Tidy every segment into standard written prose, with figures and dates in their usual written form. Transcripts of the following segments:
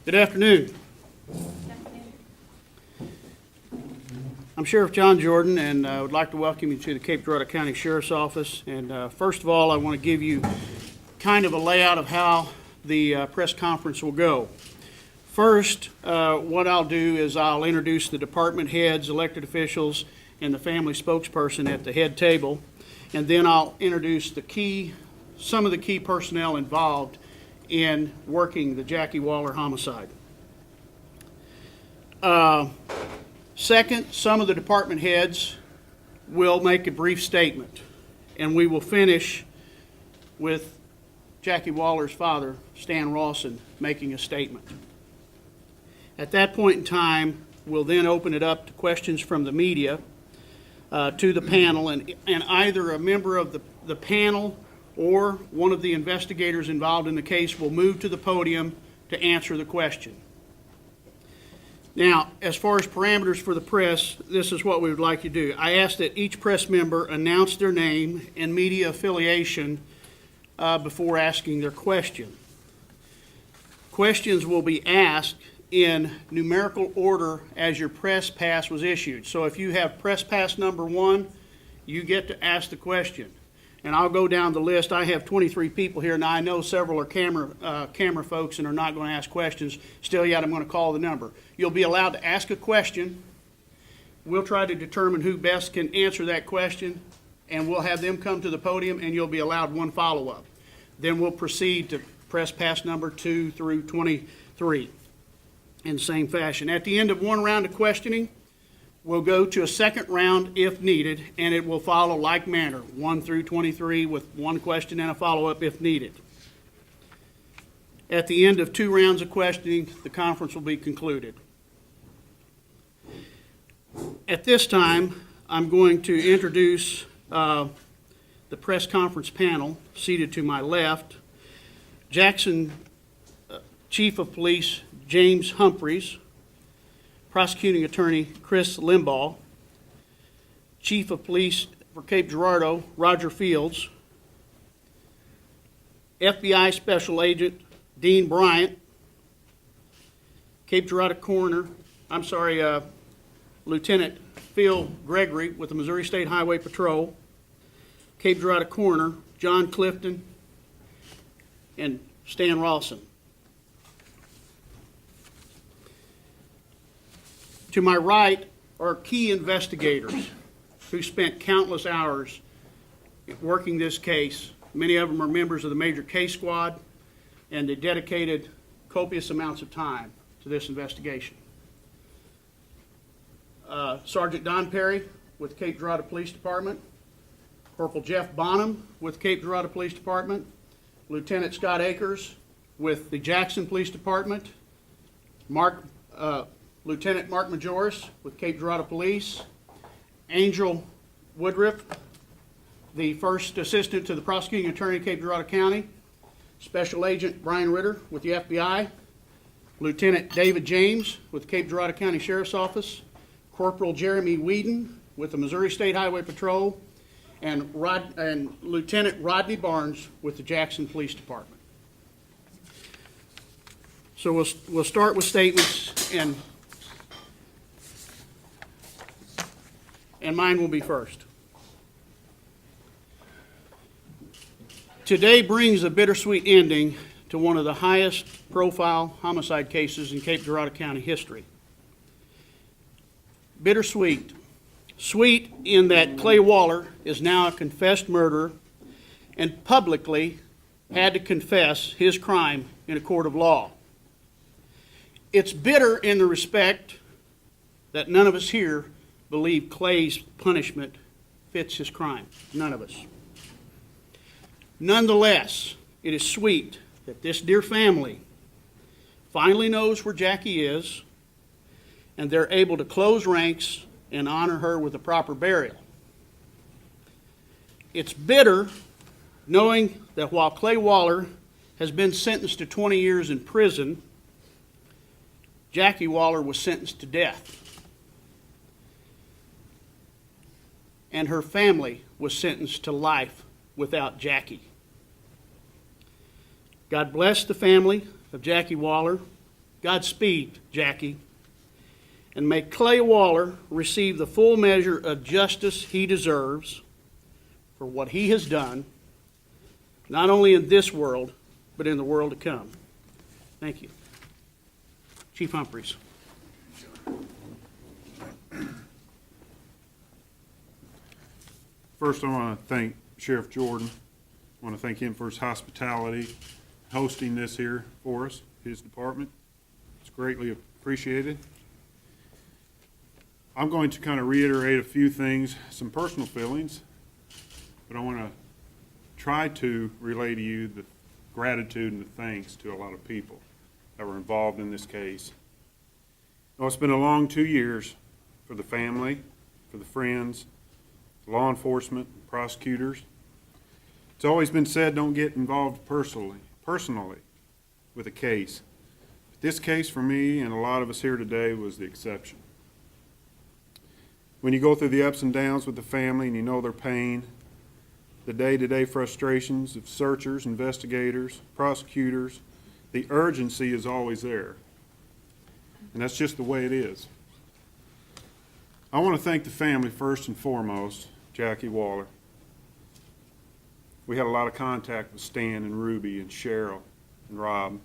Good afternoon. I'm Sheriff John Jordan, and I would like to welcome you to the Cape Girardeau County Sheriff's Office. And first of all, I want to give you kind of a layout of how the press conference will go. First, what I'll do is I'll introduce the department heads, elected officials, and the family spokesperson at the head table. And then I'll introduce some of the key personnel involved in working the Jacque Waller homicide. Second, some of the department heads will make a brief statement, and we will finish with Jacque Waller's father, Stan Rawson, making a statement. At that point in time, we'll then open it up to questions from the media to the panel, and either a member of the panel or one of the investigators involved in the case will move to the podium to answer the question. Now, as far as parameters for the press, this is what we would like you to do. I ask that each press member announce their name and media affiliation before asking their question. Questions will be asked in numerical order as your press pass was issued. So if you have press pass number 1, you get to ask the question. And I'll go down the list. I have 23 people here. Now, I know several are camera folks and are not going to ask questions. Still yet, I'm going to call the number. You'll be allowed to ask a question. We'll try to determine who best can answer that question, and we'll have them come to the podium, and you'll be allowed one follow-up. Then we'll proceed to press pass number 2 through 23 in the same fashion. At the end of one round of questioning, we'll go to a second round if needed, and it will follow like manner, 1 through 23, with one question and a follow-up if needed. At the end of 2 rounds of questioning, the conference will be concluded. At this time, I'm going to introduce the press conference panel seated to my left. Jackson Chief of Police James Humphreys, Prosecuting Attorney Chris Limbaugh, Chief of Police for Cape Girardeau Roger Fields, FBI Special Agent Dean Bryant, Cape Girardeau Lieutenant Phil Gregory with the Missouri State Highway Patrol, Cape Girardeau Coroner John Clifton, and Stan Rawson. To my right are key investigators who spent countless hours working this case. Many of them are members of the Major Case Squad, and they dedicated copious amounts of time to this investigation. Sergeant Don Perry with Cape Girardeau Police Department, Corporal Jeff Bonham with Cape Girardeau Police Department, Lieutenant Scott Akers with the Jackson Police Department, Lieutenant Mark Majoris with Cape Girardeau Police, Angel Woodruff, the first assistant to the prosecuting attorney of Cape Girardeau County, Special Agent Brian Ritter with the FBI, Lieutenant David James with Cape Girardeau County Sheriff's Office, Corporal Jeremy Whedon with the Missouri State Highway Patrol, and Lieutenant Rodney Barnes with the Jackson Police Department. So we'll start with statements, and mine will be first. Today brings a bittersweet ending to one of the highest profile homicide cases in Cape Girardeau County history. Bittersweet. Sweet in that Clay Waller is now a confessed murderer and publicly had to confess his crime in a court of law. It's bitter in the respect that none of us here believe Clay's punishment fits his crime. None of us. Nonetheless, it is sweet that this dear family finally knows where Jacque is, and they're able to close ranks and honor her with a proper burial. It's bitter knowing that while Clay Waller has been sentenced to 20 years in prison, Jacque Waller was sentenced to death. And her family was sentenced to life without Jacque. God bless the family of Jacque Waller Godspeed, Jackie. And may Clay Waller receive the full measure of justice he deserves for what he has done, not only in this world, but in the world to come. Thank you. Chief Humphreys. First, I want to thank Sheriff Jordan. I want to thank him for his hospitality, hosting this here for us, his department. It's greatly appreciated. I'm going to kind of reiterate a few things, some personal feelings, but I want to try to relay to you the gratitude and the thanks to a lot of people that were involved in this case. Well, it's been a long 2 years for the family, for the friends, law enforcement, prosecutors. It's always been said, don't get involved personally with a case. But this case for me and a lot of us here today was the exception. When you go through the ups and downs with the family and you know their pain, the day-to-day frustrations of searchers, investigators, prosecutors, the urgency is always there. And that's just the way it is. I want to thank the family first and foremost, Jacque Waller. We had a lot of contact with Stan and Ruby and Cheryl and Rob,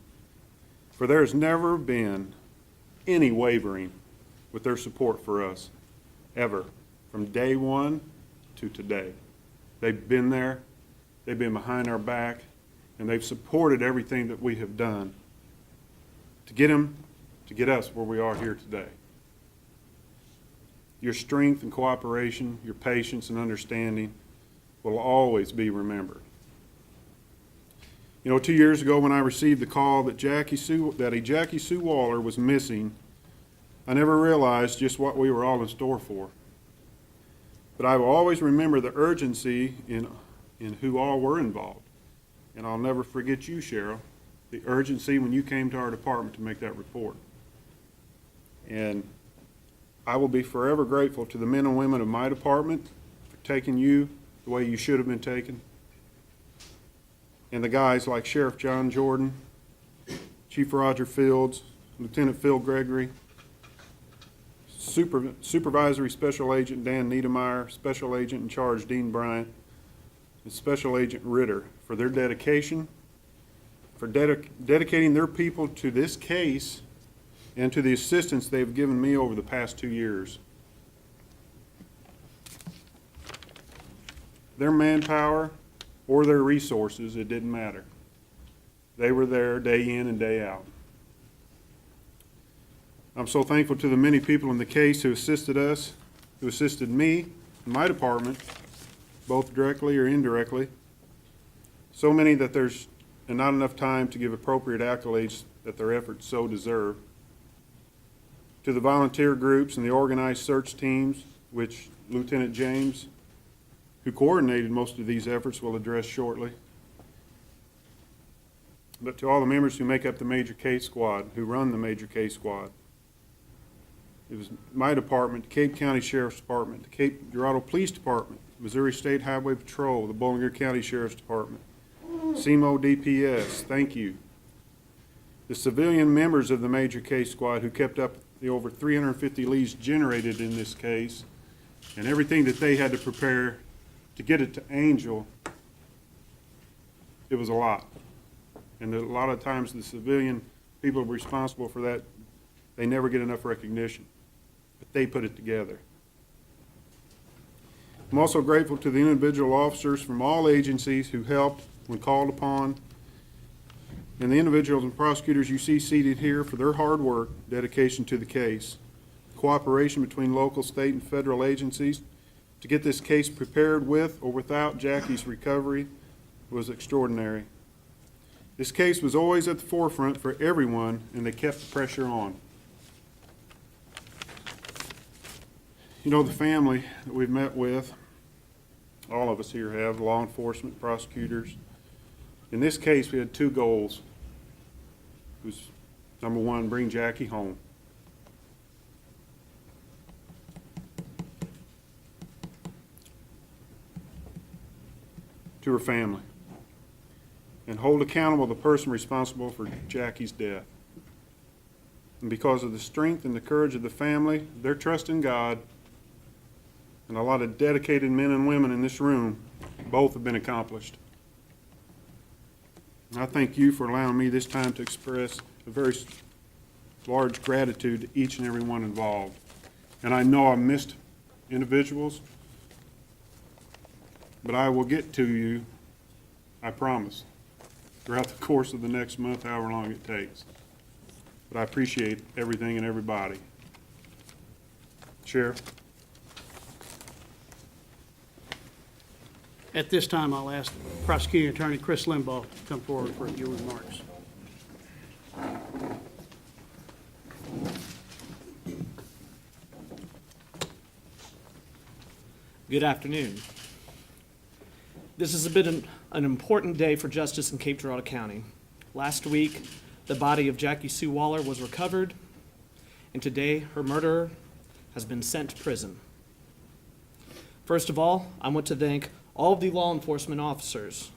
for there has never been any wavering with their support for us, ever, from day one to today. They've been there, they've been behind our back, and they've supported everything that we have done to get us where we are here today. Your strength and cooperation, your patience and understanding will always be remembered. You know, 2 years ago when I received the call that Jacque Sue Waller was missing, I never realized just what we were all in store for. But I will always remember the urgency in who all were involved. And I'll never forget you, Cheryl, the urgency when you came to our department to make that report. And I will be forever grateful to the men and women of my department for taking you the way you should have been taken. And the guys like Sheriff John Jordan, Chief Roger Fields, Lieutenant Phil Gregory, Supervisory Special Agent Dan Niedermeyer, Special Agent in Charge Dean Bryant, and Special Agent Ritter for their dedication, for dedicating their people to this case and to the assistance they've given me over the past 2 years. Their manpower or their resources, it didn't matter. They were there day in and day out. I'm so thankful to the many people in the case who assisted us, who assisted me in my department, both directly or indirectly. So many that there's not enough time to give appropriate accolades that their efforts so deserve. To the volunteer groups and the organized search teams, which Lieutenant James, who coordinated most of these efforts, will address shortly. But to all the members who make up the Major Case Squad, who run the Major Case Squad. It was my department, the Cape County Sheriff's Department, the Cape Girardeau Police Department, Missouri State Highway Patrol, the Bowling Green County Sheriff's Department, SEMO DPS, thank you. The civilian members of the Major Case Squad who kept up the over 350 leads generated in this case, and everything that they had to prepare to get it to Angel, it was a lot. And a lot of times the civilian people responsible for that, they never get enough recognition. But they put it together. I'm also grateful to the individual officers from all agencies who helped when called upon, and the individuals and prosecutors you see seated here for their hard work, dedication to the case, cooperation between local, state, and federal agencies to get this case prepared with or without Jackie's recovery was extraordinary. This case was always at the forefront for everyone, and they kept the pressure on. You know, the family that we've met with, all of us here have, law enforcement, prosecutors. In this case, we had two goals. It was, number one, bring Jackie home. To her family. And hold accountable the person responsible for Jackie's death. And because of the strength and the courage of the family, their trust in God, and a lot of dedicated men and women in this room, both have been accomplished. And I thank you for allowing me this time to express a very large gratitude to each and every one involved. And I know I missed individuals, but I will get to you, I promise, throughout the course of the next month, however long it takes. But I appreciate everything and everybody. Sheriff? At this time, I'll ask Prosecuting Attorney Chris Limbaugh to come forward for a few remarks. Good afternoon. This has been an important day for justice in Cape Girardeau County. Last week, the body of Jacque Sue Waller was recovered, and today her murderer has been sent to prison. First of all, I want to thank all of the law enforcement officers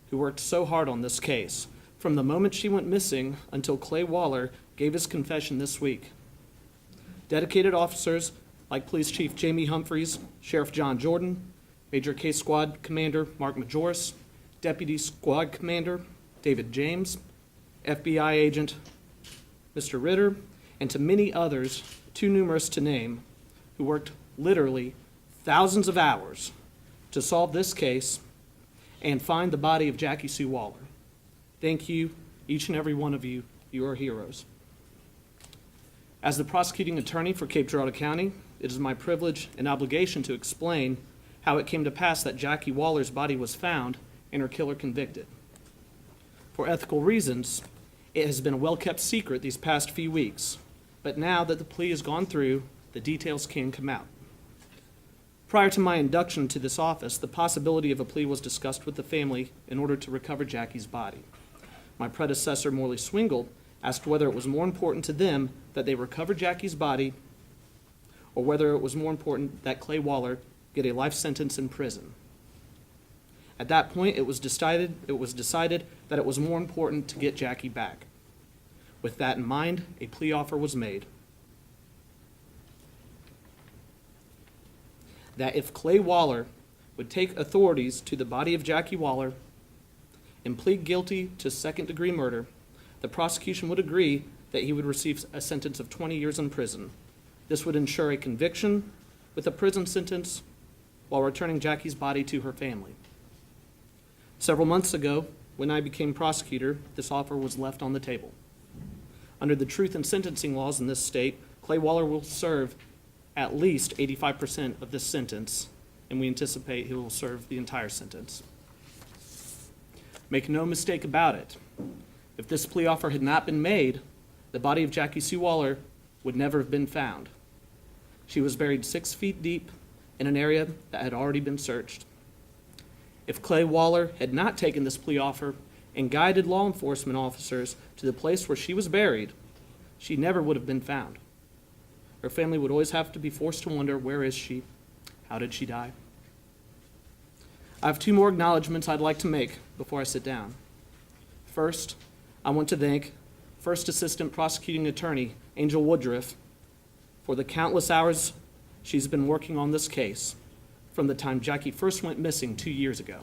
who worked so hard on this case, from the moment she went missing until Clay Waller gave his confession this week. Dedicated officers like Police Chief Jamie Humphreys, Sheriff John Jordan, Major Case Squad Commander Mark Majoris, Deputy Squad Commander David James, FBI Agent Mr. Ritter, and to many others, too numerous to name, who worked literally thousands of hours to solve this case and find the body of Jacque Sue Waller. Thank you, each and every one of you. You are heroes. As the prosecuting attorney for Cape Girardeau County, it is my privilege and obligation to explain how it came to pass that Jacque Waller's body was found and her killer convicted. For ethical reasons, it has been a well-kept secret these past few weeks, but now that the plea has gone through, the details can come out. Prior to my induction to this office, the possibility of a plea was discussed with the family in order to recover Jackie's body. My predecessor, Morley Swingle, asked whether it was more important to them that they recover Jackie's body or whether it was more important that Clay Waller get a life sentence in prison. At that point, it was decided that it was more important to get Jackie back. With that in mind, a plea offer was made. That if Clay Waller would take authorities to the body of Jacque Waller and plead guilty to second-degree murder, the prosecution would agree that he would receive a sentence of 20 years in prison. This would ensure a conviction with a prison sentence while returning Jackie's body to her family. Several months ago, when I became prosecutor, this offer was left on the table. Under the truth in sentencing laws in this state, Clay Waller will serve at least 85% of this sentence, and we anticipate he will serve the entire sentence. Make no mistake about it. If this plea offer had not been made, the body of Jacque Sue Waller would never have been found. She was buried 6 feet deep in an area that had already been searched. If Clay Waller had not taken this plea offer and guided law enforcement officers to the place where she was buried, she never would have been found. Her family would always have to be forced to wonder, where is she? How did she die? I have 2 more acknowledgments I'd like to make before I sit down. First, I want to thank First Assistant Prosecuting Attorney Angel Woodruff for the countless hours she's been working on this case from the time Jackie first went missing 2 years ago.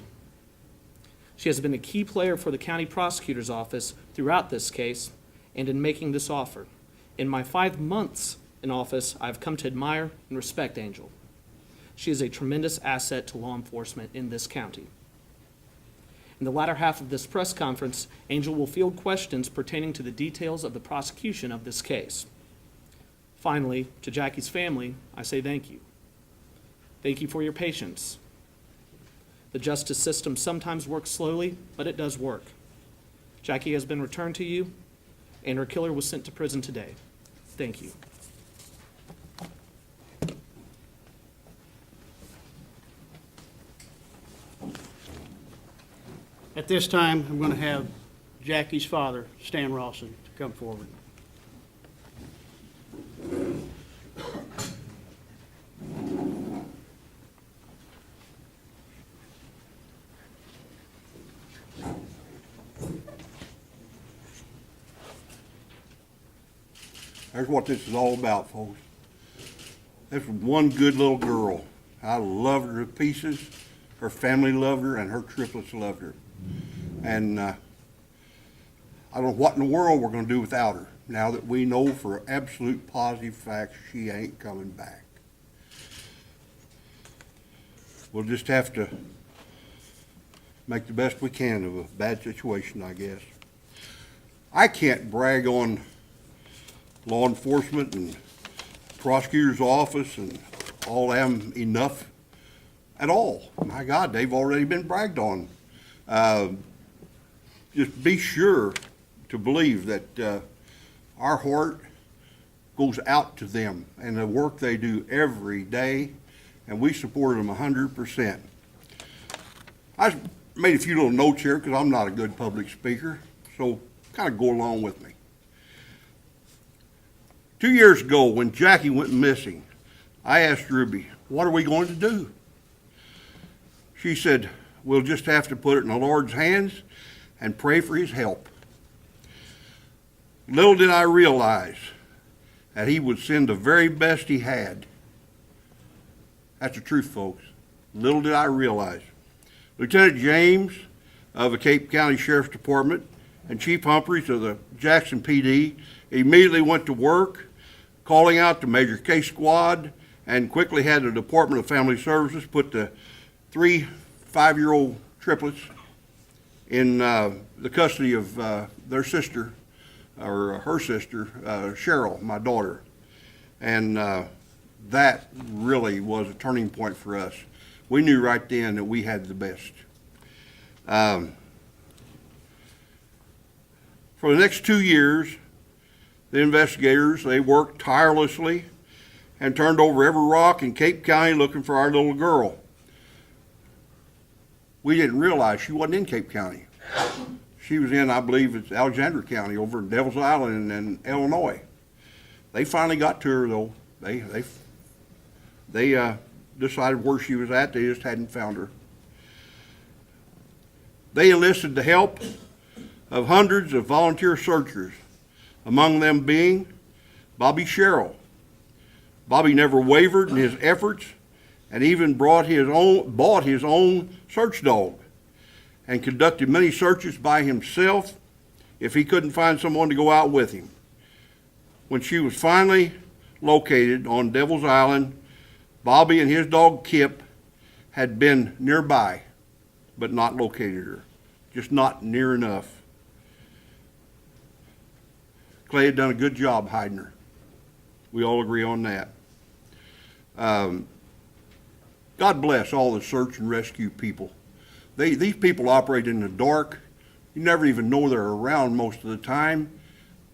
She has been a key player for the county prosecutor's office throughout this case and in making this offer. In my 5 months in office, I've come to admire and respect Angel. She is a tremendous asset to law enforcement in this county. In the latter half of this press conference, Angel will field questions pertaining to the details of the prosecution of this case. Finally, to Jackie's family, I say thank you. Thank you for your patience. The justice system sometimes works slowly, but it does work. Jackie has been returned to you, and her killer was sent to prison today. Thank you. At this time, I'm going to have Jackie's father, Stan Rawson, to come forward. There's what this is all about, folks. This was one good little girl. I loved her to pieces. Her family loved her, and her triplets loved her. And I don't know what in the world we're going to do without her now that we know for absolute positive fact she ain't coming back. We'll just have to make the best we can of a bad situation, I guess. I can't brag on law enforcement and prosecutor's office and all them enough at all. My God, they've already been bragged on. Just be sure to believe that our heart goes out to them and the work they do every day, and we support them 100%. I made a few little notes here because I'm not a good public speaker, so kind of go along with me. 2 years ago, when Jackie went missing, I asked Ruby, what are we going to do? She said, we'll just have to put it in the Lord's hands and pray for his help. Little did I realize that he would send the very best he had. That's the truth, folks. Little did I realize. Lieutenant James of the Cape County Sheriff's Department and Chief Humphreys of the Jackson PD immediately went to work, calling out the Major Case Squad, and quickly had the Department of Family Services put the 3 5-year-old triplets in the custody of their sister, or her sister, Cheryl, my daughter. And that really was a turning point for us. We knew right then that we had the best. For the next 2 years, the investigators, they worked tirelessly and turned over every rock in Cape County looking for our little girl. We didn't realize she wasn't in Cape County. She was in, I believe, it's Alexandria County over in Devil's Island in Illinois. They finally got to her, though. They decided where she was at. They just hadn't found her. They enlisted the help of hundreds of volunteer searchers, among them being Bobby Sherrill. Bobby never wavered in his efforts and even bought his own search dog and conducted many searches by himself if he couldn't find someone to go out with him. When she was finally located on Devil's Island, Bobby and his dog Kip had been nearby but not located her, just not near enough. Clay had done a good job hiding her. We all agree on that. God bless all the search and rescue people. These people operate in the dark. You never even know they're around most of the time.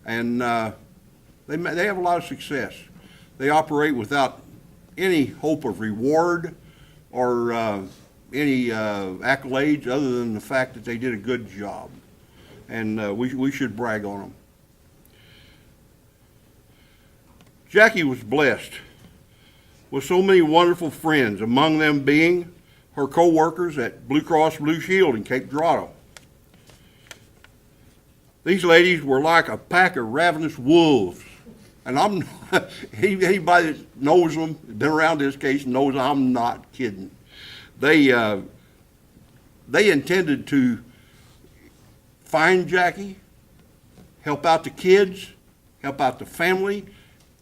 And they have a lot of success. They operate without any hope of reward or any accolades other than the fact that they did a good job. And we should brag on them. Jackie was blessed with so many wonderful friends, among them being her co-workers at Blue Cross Blue Shield in Cape Girardeau. These ladies were like a pack of ravenous wolves. And anybody that knows them, been around this case, knows I'm not kidding. They intended to find Jackie, help out the kids, help out the family,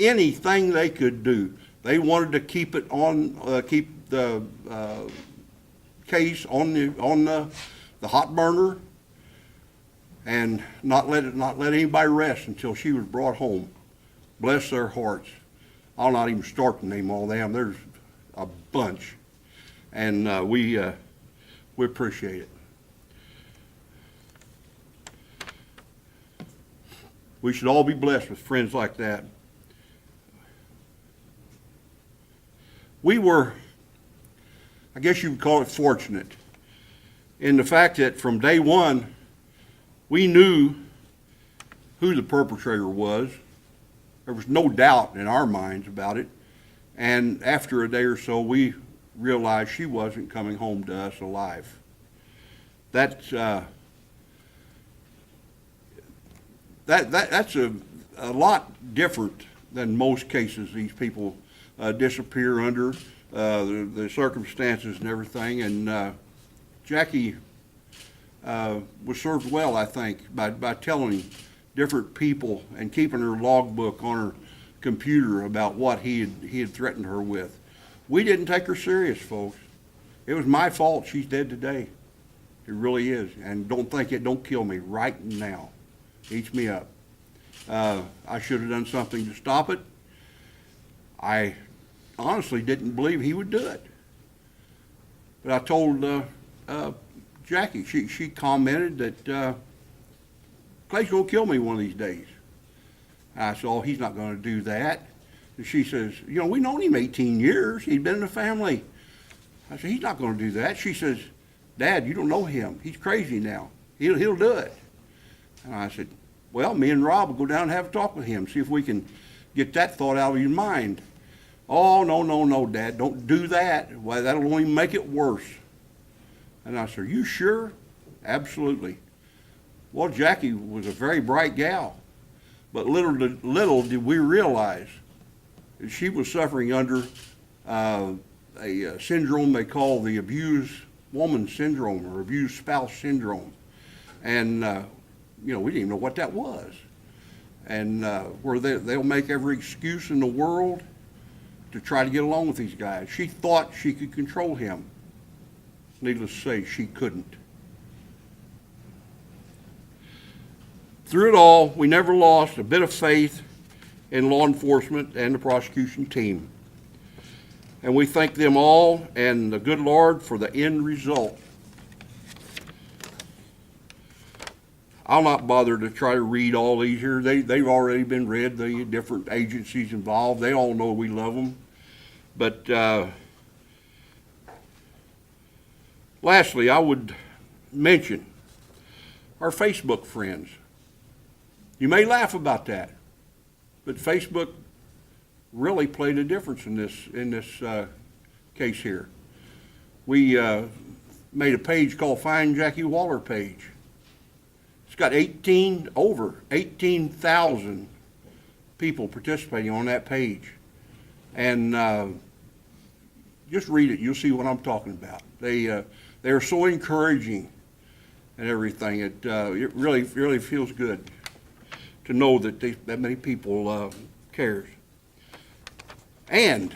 anything they could do. They wanted to keep it on, keep the case on the hot burner, and not let anybody rest until she was brought home. Bless their hearts. I'll not even start to name all them. There's a bunch, and we appreciate it. We should all be blessed with friends like that. We were, I guess you would call it, fortunate in the fact that from day one, we knew who the perpetrator was. There was no doubt in our minds about it. And after a day or so, we realized she wasn't coming home to us alive. That's a lot different than most cases these people disappear under, the circumstances and everything. And Jackie was served well, I think, by telling different people and keeping her logbook on her computer about what he had threatened her with. We didn't take her serious, folks. It was my fault she's dead today. It really is. And don't think it don't kill me right now. Eats me up. I should have done something to stop it. I honestly didn't believe he would do it. But I told Jackie, she commented that Clay's gonna kill me one of these days. I said, oh, he's not gonna do that. And she says, you know, we've known him 18 years. He's been in the family. I said, he's not gonna do that. She says, Dad, you don't know him. He's crazy now. He'll do it. And I said, well, me and Rob will go down and have a talk with him, see if we can get that thought out of your mind. Oh, no, Dad, don't do that. Why, that'll only make it worse. And I said, are you sure? Absolutely. Well, Jackie was a very bright gal, but little did we realize that she was suffering under a syndrome they call the abused woman syndrome or abused spouse syndrome. And, you know, we didn't even know what that was. And where they'll make every excuse in the world to try to get along with these guys. She thought she could control him. Needless to say, she couldn't. Through it all, we never lost a bit of faith in law enforcement and the prosecution team. And we thank them all and the good Lord for the end result. I'll not bother to try to read all these here. They've already been read, the different agencies involved. They all know we love them. But lastly, I would mention our Facebook friends. You may laugh about that, but Facebook really played a difference in this case here. We made a page called Find Jacque Waller page. It's got over 18,000 people participating on that page. And just read it, you'll see what I'm talking about. They are so encouraging and everything. It really feels good to know that that many people cares. And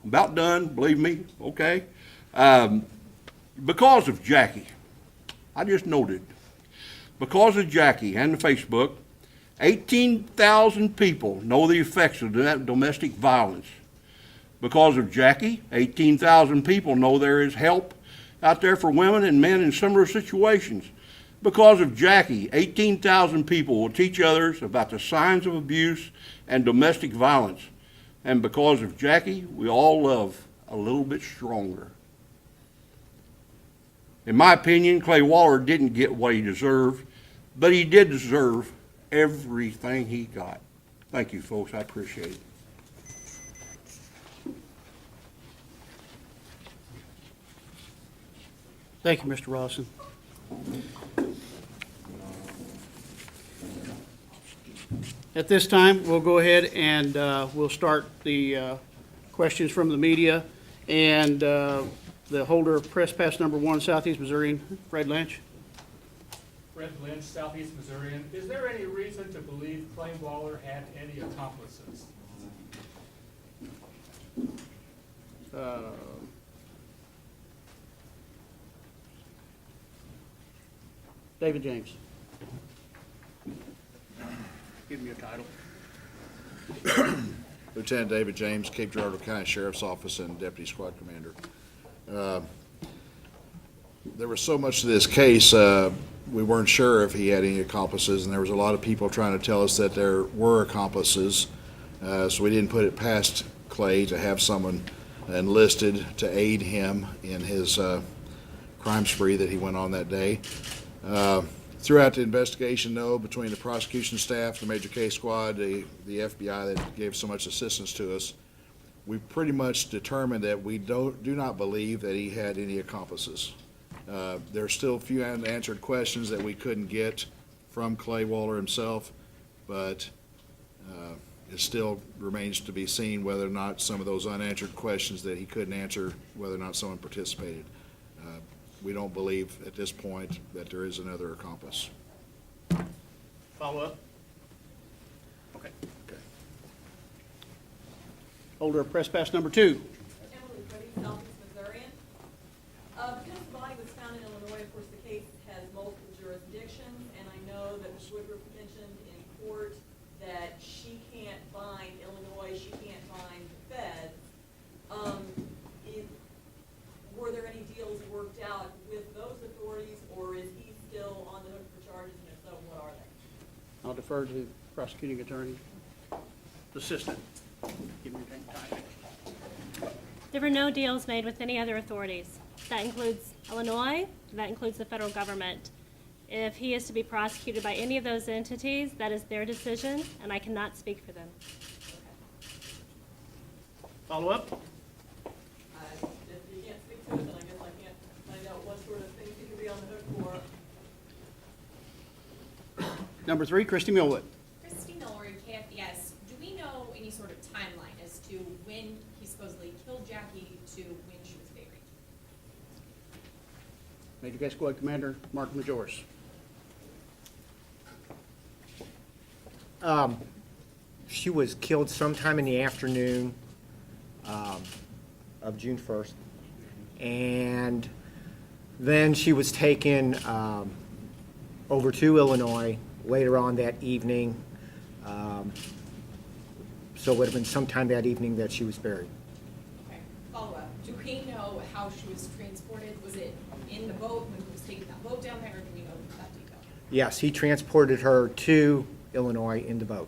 I'm about done, believe me, okay? Because of Jackie, I just noted, because of Jackie and the Facebook, 18,000 people know the effects of that domestic violence. Because of Jackie, 18,000 people know there is help out there for women and men in similar situations. Because of Jackie, 18,000 people will teach others about the signs of abuse and domestic violence. And because of Jackie, we all love a little bit stronger. In my opinion, Clay Waller didn't get what he deserved, but he did deserve everything he got. Thank you, folks. I appreciate it. Thank you, Mr. Rawson. At this time, we'll go ahead and we'll start the questions from the media. And the holder of press pass number 1, Southeast Missourian, Fred Lynch. Fred Lynch, Southeast Missourian. Is there any reason to believe Clay Waller had any accomplices? David James. Give me your title. Lieutenant David James, Cape Girardeau County Sheriff's Office and Deputy Squad Commander. There was so much to this case, we weren't sure if he had any accomplices, and there was a lot of people trying to tell us that there were accomplices, so we didn't put it past Clay to have someone enlisted to aid him in his crime spree that he went on that day. Throughout the investigation, though, between the prosecution staff, the Major Case Squad, the FBI that gave so much assistance to us, we pretty much determined that we do not believe that he had any accomplices. There are still a few unanswered questions that we couldn't get from Clay Waller himself, but it still remains to be seen whether or not some of those unanswered questions that he couldn't answer, whether or not someone participated. We don't believe at this point that there is another accomplice. Follow up? Okay. Okay. Holder of press pass number 2. Emily Cody, Southeast Missourian. Because the body was found in Illinois, of course, the case has multiple jurisdictions, and I know that Ms. Woodruff mentioned in court that she can't bind Illinois, she can't bind the feds. Were there any deals worked out with those authorities, or is he still on the hook for charges, and if so, what are they? I'll defer to prosecuting attorney, assistant. Give me your time. There were no deals made with any other authorities. That includes Illinois, that includes the federal government. If he is to be prosecuted by any of those entities, that is their decision, and I cannot speak for them. Follow up? If you can't speak to it, then I guess I can't find out what sort of things he could be on the hook for. Number 3, Christy Millwood. Christina or KFDS, do we know any sort of timeline as to when he supposedly killed Jackie to when she was buried? Major Case Squad Commander Mark Majoris. She was killed sometime in the afternoon of June 1st. And then she was taken over to Illinois later on that evening. So it would have been sometime that evening that she was buried. Okay, follow up. Do we know how she was transported? Was it in the boat when he was taking that boat down there, or do we know that detail? Yes, he transported her to Illinois in the boat.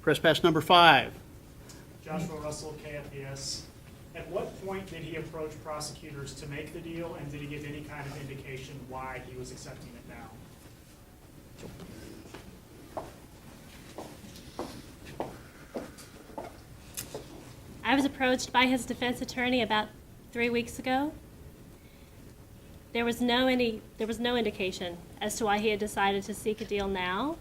Press pass number 5. Joshua Russell, KFDS. At what point did he approach prosecutors to make the deal, and did he give any kind of indication why he was accepting it now? I was approached by his defense attorney about 3 weeks ago. There was no indication as to why he had decided to seek a deal now.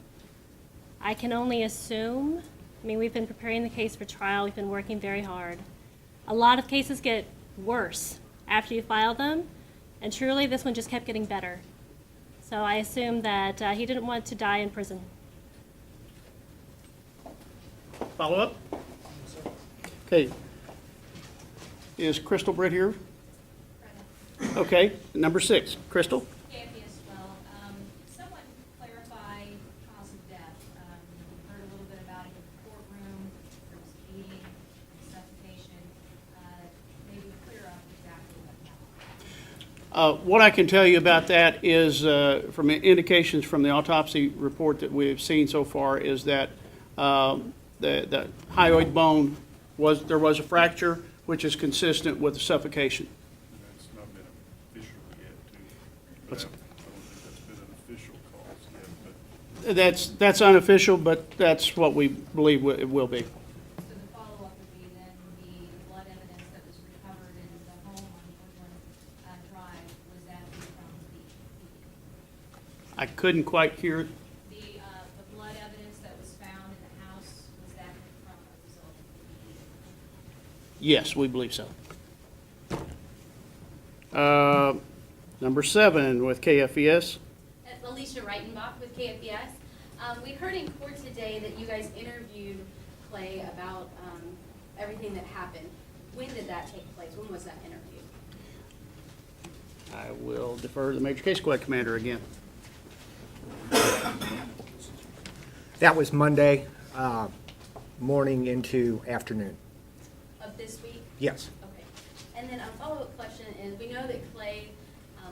I can only assume. I mean, we've been preparing the case for trial. We've been working very hard. A lot of cases get worse after you file them, and truly this one just kept getting better. So I assume that he didn't want to die in prison. Follow up? Okay. Is Crystal Britt here? Okay. Number 6, Crystal. KFDS as well. Someone clarify cause of death. We heard a little bit about it in the courtroom. There was bleeding, suffocation. Maybe clear up exactly what happened. What I can tell you about that is, from indications from the autopsy report that we've seen so far, is that the hyoid bone there was a fracture, which is consistent with the suffocation. That's not been official yet, too. What's- I don't think that's been an official cause yet, but That's unofficial, but that's what we believe it will be. So the follow-up would be then the blood evidence that was recovered in the home on Woodland Drive, was that from I couldn't quite hear it. the blood evidence that was found in the house, was that from a result of the Yes, we believe so. Number 7 with KFES. That's Alicia Reitenbach with KFBS. We heard in court today that you guys interviewed Clay about everything that happened. When did that take place? When was that interview? I will defer to the Major Case Squad Commander again. That was Monday morning into afternoon. Of this week? Yes. Okay. And then a follow-up question is, we know that Clay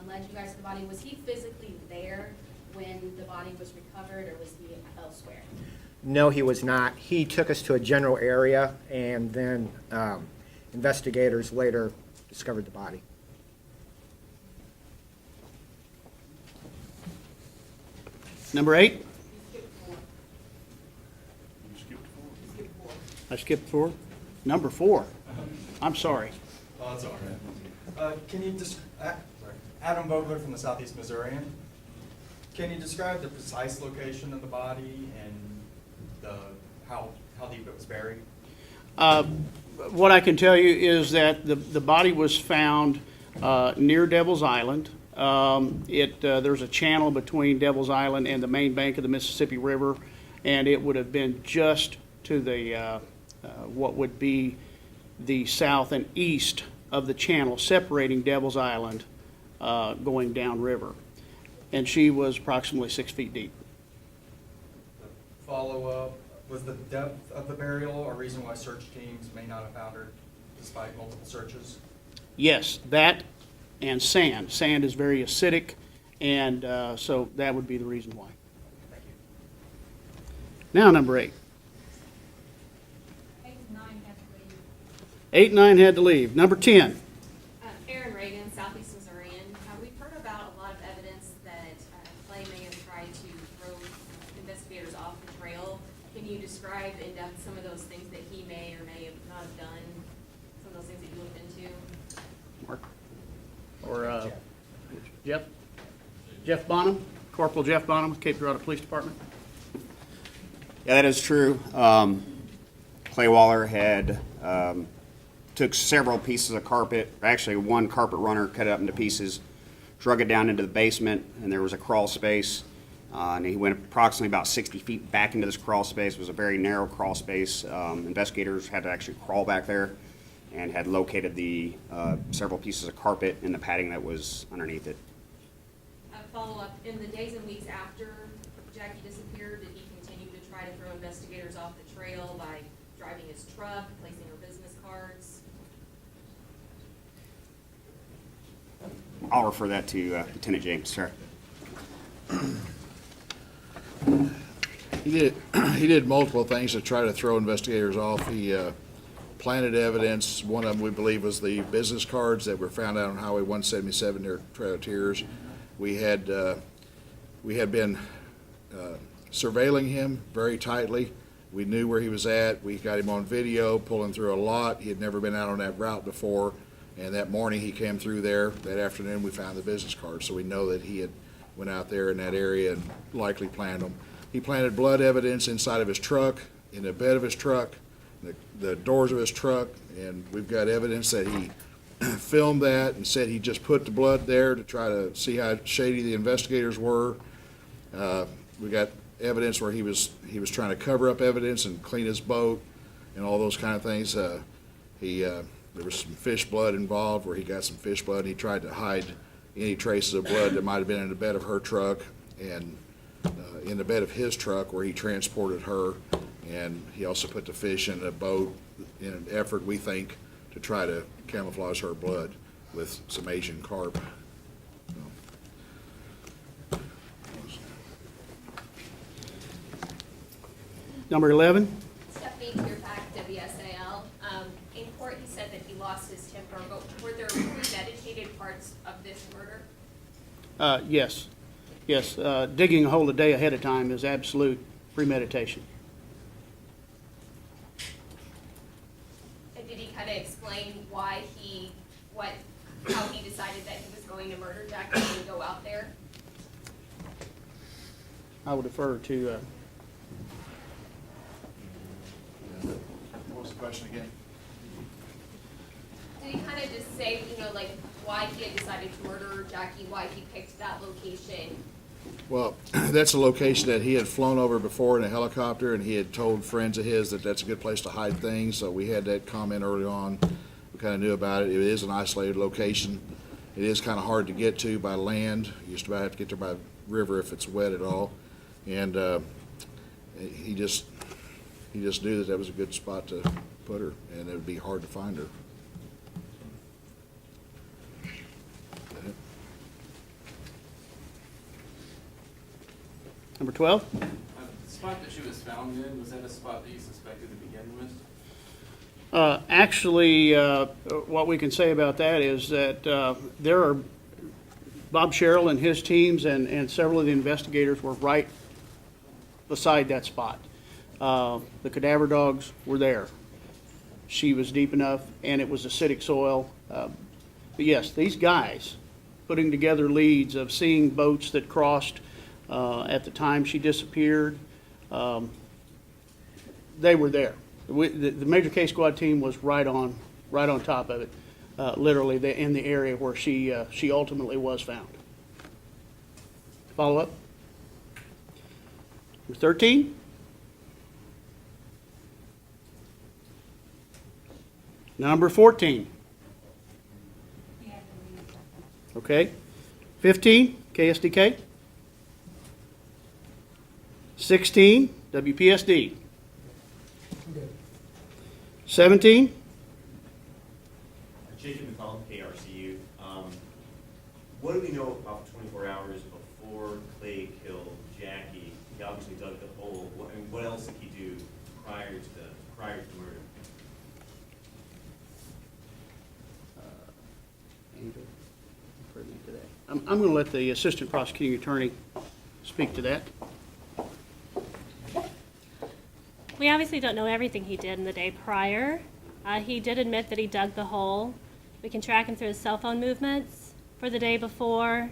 led you guys to the body. Was he physically there when the body was recovered, or was he elsewhere? No, he was not. He took us to a general area, and then investigators later discovered the body. Number 8. You skipped 4. you skipped 4. You skipped 4. I skipped 4. Number 4. I'm sorry. Oh, that's all right. Can you just, sorry, Adam Vogler from the Southeast Missourian. Can you describe the precise location of the body and how deep it was buried? What I can tell you is that the body was found near Devil's Island. There's a channel between Devil's Island and the main bank of the Mississippi River, and it would have been just to the what would be the south and east of the channel separating Devil's Island going downriver. And she was approximately 6 feet deep. Follow-up, was the depth of the burial a reason why search teams may not have found her despite multiple searches? Yes, that and sand. Sand is very acidic, and so that would be the reason why. Thank you. Now, number 8. 8 and 9 have to leave. 8 and 9 had to leave. Number 10. Aaron Reagan, Southeast Missourian. We've heard about a lot of evidence that Clay may have tried to throw investigators off the trail. Can you describe in depth some of those things that he may or may not have done? Some of those things that you looked into? Mark? Or Jeff? Jeff Bonham? Corporal Jeff Bonham, Cape Girardeau Police Department. Yeah, that is true. Clay Waller had took several pieces of carpet, actually one carpet runner, cut it up into pieces, drug it down into the basement, and there was a crawl space. And he went approximately about 60 feet back into this crawl space. It was a very narrow crawl space. Investigators had to actually crawl back there and had located the several pieces of carpet and the padding that was underneath it. Follow-up, in the days and weeks after Jackie disappeared, did he continue to try to throw investigators off the trail by driving his truck, placing her business cards? I'll refer that to Lieutenant James, sir. He did multiple things to try to throw investigators off. He planted evidence. One of them, we believe, was the business cards that were found out on Highway 177 near Trail of Tears. We had been surveilling him very tightly. We knew where he was at. We got him on video, pulling through a lot. He had never been out on that route before. And that morning he came through there. That afternoon we found the business cards. So we know that he had went out there in that area and likely planted them. He planted blood evidence inside of his truck, in the bed of his truck, the doors of his truck, and we've got evidence that he filmed that and said he just put the blood there to try to see how shady the investigators were. We got evidence where he was trying to cover up evidence and clean his boat and all those kind of things. There was some fish blood involved where he got some fish blood. He tried to hide any traces of blood that might have been in the bed of her truck and in the bed of his truck where he transported her. And he also put the fish in a boat in an effort, we think, to try to camouflage her blood with some Asian carp. Number 11. Stephanie Tierpak, WSAL. In court, he said that he lost his temper, but were there premeditated parts of this murder? Yes. Yes. Digging a hole a day ahead of time is absolute premeditation. And did he kind of explain why how he decided that he was going to murder Jackie and go out there? I would defer to, What was the question again? Did he kind of just say, like why he had decided to murder Jackie, why he picked that location? Well, that's a location that he had flown over before in a helicopter, and he had told friends of his that that's a good place to hide things, so we had that comment early on. We kind of knew about it. It is an isolated location. It is kind of hard to get to by land. You just about have to get there by river if it's wet at all. And he just knew that was a good spot to put her, and it would be hard to find her. number 12. The spot that she was found in, was that a spot that you suspected to begin with? Actually, what we can say about that is that there are Bob Sherrill and his teams and several of the investigators were right beside that spot. The cadaver dogs were there. she was deep enough, and it was acidic soil. But yes, these guys putting together leads of seeing boats that crossed at the time she disappeared, they were there. The major case squad team was right on top of it, literally in the area where she ultimately was found. Follow up? Number 13? Number 14? Okay. 15, KSDK. 16, WPSD. 17, Jacob McCollum, KRCU. What do we know about the 24 hours before Clay killed Jackie? He obviously dug the hole. What else did he do prior to the murder? I'm going to let the assistant prosecuting attorney speak to that. We obviously don't know everything he did in the day prior. He did admit that he dug the hole. We can track him through his cell phone movements for the day before.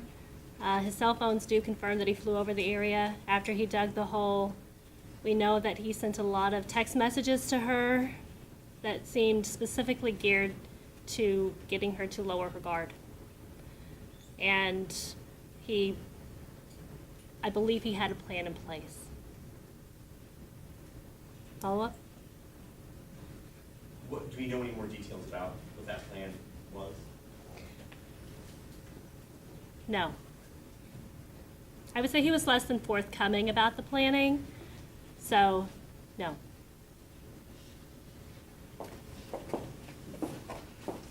His cell phones do confirm that he flew over the area after he dug the hole. We know that he sent a lot of text messages to her that seemed specifically geared to getting her to lower her guard. And I believe he had a plan in place. Follow up? Do we know any more details about what that plan was? No. I would say he was less than forthcoming about the planning, so no.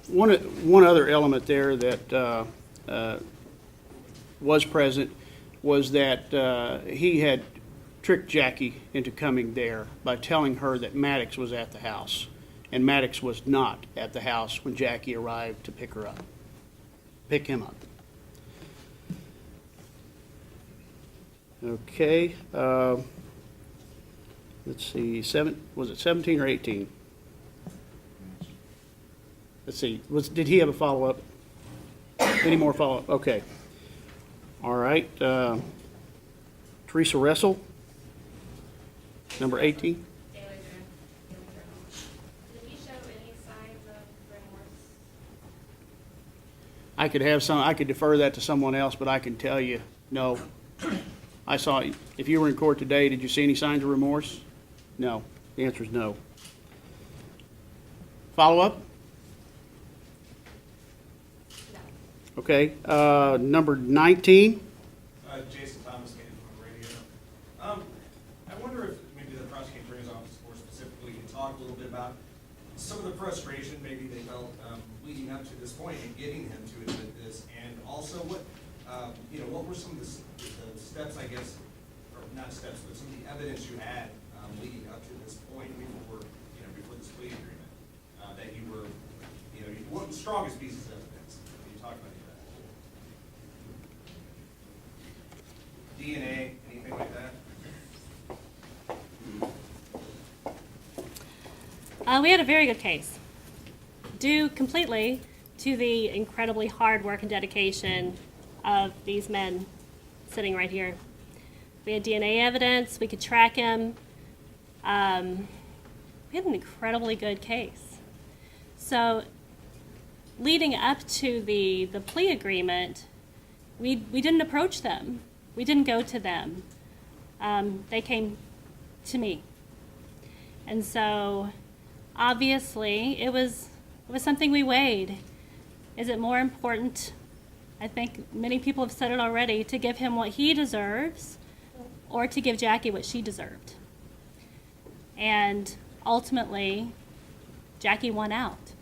One other element there that was present was that he had tricked Jackie into coming there by telling her that Maddox was at the house, and Maddox was not at the house when Jackie arrived to pick him up. Okay, let's see, was it 17 or 18? Let's see, did he have a follow-up? Any more follow-up? Okay. All right, Teresa Russell, number 18. Did he show any signs of remorse? I could defer that to someone else, but I can tell you, no. I saw, if you were in court today, did you see any signs of remorse? No. The answer is no. Follow-up? No. Okay, number 19. Jason Thomas, Canton Radio. I wonder if maybe the prosecuting attorney's office more specifically can talk a little bit about some of the frustration maybe they felt leading up to this point and getting him to admit this, and also what were some of the steps, I guess, or not steps, but some of the evidence you had leading up to this point before this plea agreement that you were, what the strongest pieces of evidence? Can you talk about that? DNA, anything like that? We had a very good case, due completely to the incredibly hard work and dedication of these men sitting right here. We had DNA evidence, we could track him. We had an incredibly good case. So leading up to the plea agreement, we didn't approach them. We didn't go to them. They came to me. And so obviously it was something we weighed. Is it more important, I think many people have said it already, to give him what he deserves or to give Jackie what she deserved? And ultimately, Jackie won out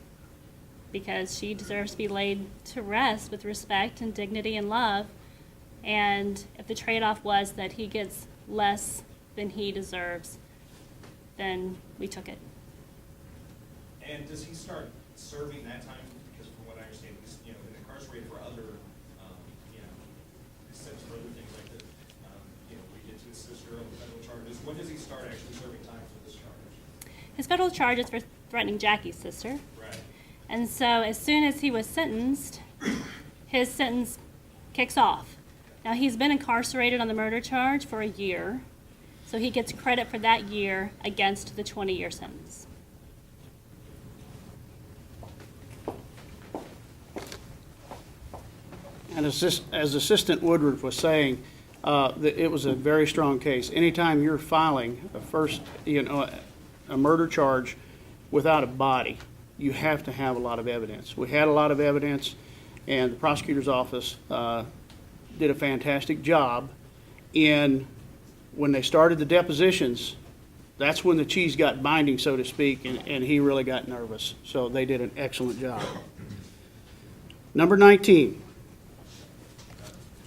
because she deserves to be laid to rest with respect and dignity and love. And if the trade-off was that he gets less than he deserves, then we took it. And does he start serving that time? Because from what I understand, he's been incarcerated for other, steps for other things like this. We did to his sister on the federal charges. When does he start actually serving time for this charge? His federal charge is for threatening Jackie's sister. Right. And so as soon as he was sentenced, his sentence kicks off. Now, he's been incarcerated on the murder charge for a year, so he gets credit for that year against the 20-year sentence. And as Assistant Woodward was saying, that it was a very strong case. Anytime you're filing a murder charge without a body, you have to have a lot of evidence. We had a lot of evidence, and the prosecutor's office did a fantastic job when they started the depositions. That's when the cheese got binding, so to speak, and he really got nervous. So they did an excellent job. Number 19.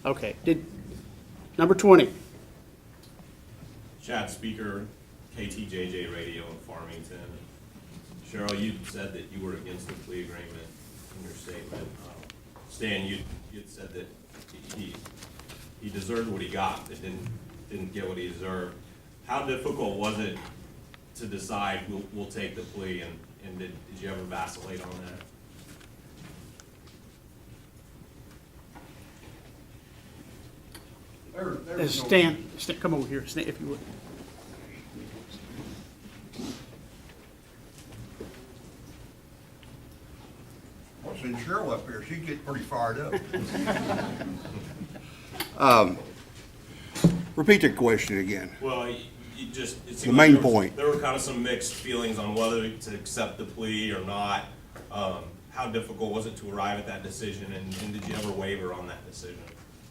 Okay, number 20. Chad Speaker, KTJJ Radio in Farmington. Cheryl, you said that you were against the plea agreement in your statement. Stan, you'd said that he deserved what he got, but didn't get what he deserved. How difficult was it to decide we'll take the plea, and did you ever vacillate on that? Stan, come over here, Stan, if you would. Well, since Cheryl up here, she'd get pretty fired up. Repeat the question again. Well, it seemed The main like point. there were kind of some mixed feelings on whether to accept the plea or not. How difficult was it to arrive at that decision, and did you ever waver on that decision?